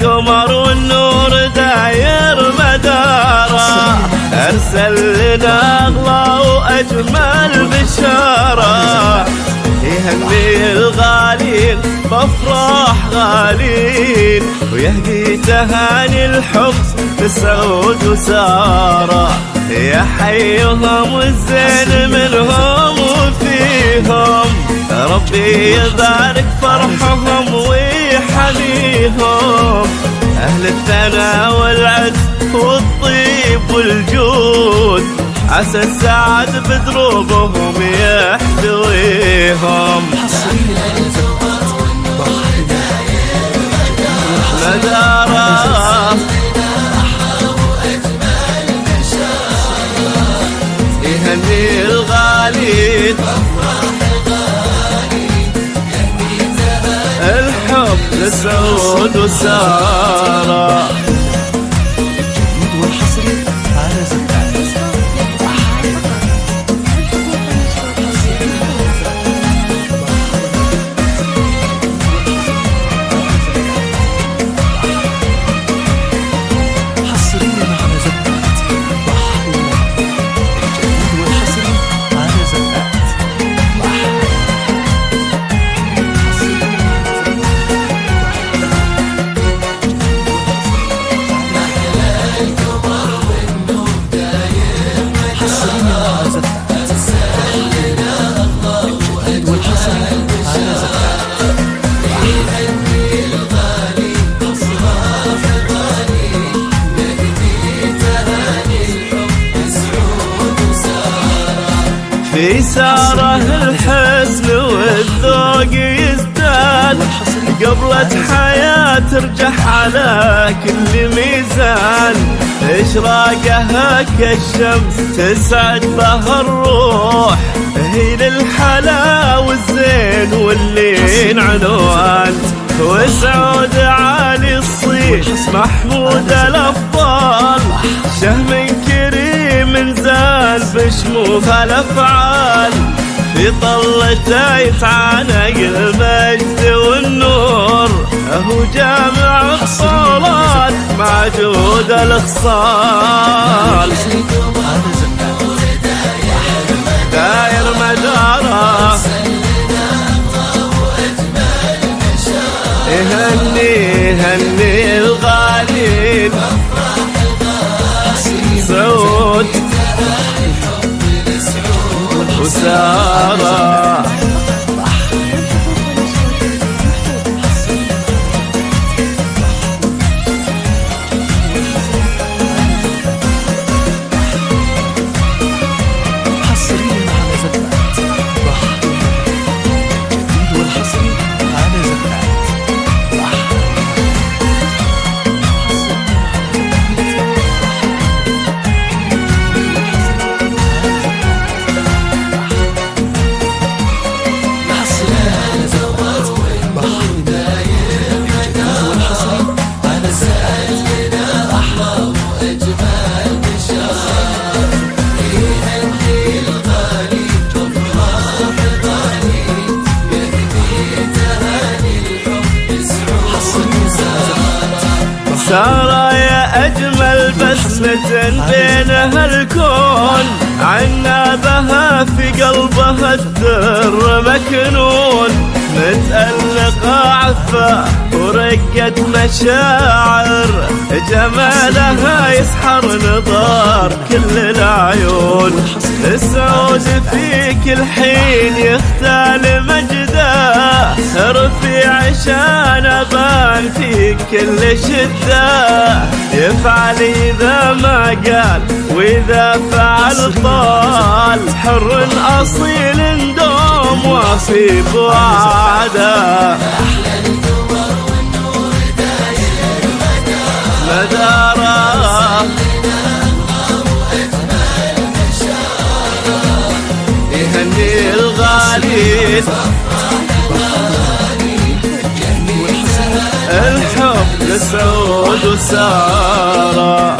القمر والنور داير مداره، أرسل لنا أغلى وأجمل بشارة، يهني الغالين بأفراح غالين، ويهدي تهاني الحب لسعود وسارة، يحييهم والزين منهم وفيهم، ربي يبارك فرحهم ويحميهم، أهل الثنا والعز والطيب والجود، عسى السعد بدروبهم يحتويهم. مداره يهني الغالين، الحب لسعود وسارة. في ساره الحسن والذوق يزداد، قبلة حياة ترجح على كل ميزان، إشراقها كالشمس تسعد بها الروح، هي للحلا والزين واللين عنوان، وسعود عالي الصيت محمود الأفضال، شهم كريم زال بشموخ الأفعال، في طلته يتعانق المجد والنور، هو جامع الصولات مع جود الخصال، داير مداره يهني الغالين، سعود وسارة. سارة يا أجمل بسمة بينها الكون، عنا بها في قلبها الدر مكنون، متألقة عفة ورقة مشاعر، جمالها يسحر نظار كل العيون، السعود في كل حين يختال مجده، رفيع عشان أبان في كل شدة، يفعل إذا ما قال وإذا فعل طال، حر أصيل دوم وفي بوعده، مداره يهني الغالين، الحب لسعود وسارة.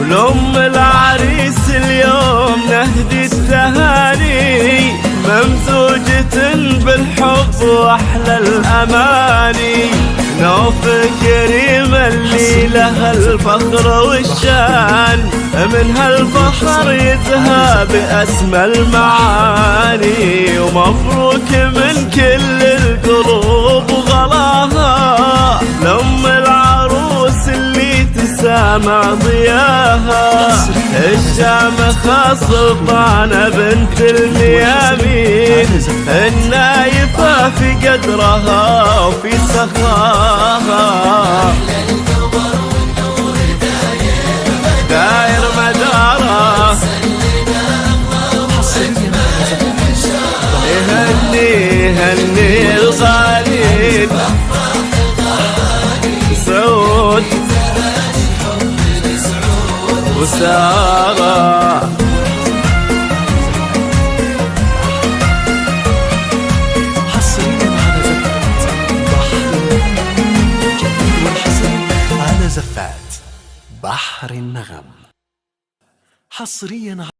ولأم العريس اليوم نهدي التهاني، ممزوجة بالحب وأحلى الأماني. نوف كريم اللي لها الفخر والشان، من هالفخر يزهى بأسمى المعاني. ومبروك من كل القلوب وغلاها لأم العروس اللي تسامع ضياها. الشامخة سلطانة بنت الميامين، النايفة في قدرها وفي سخاها، داير مدارها. يهني الغالي سعود وسارة. زفات بحر النغم حصريا.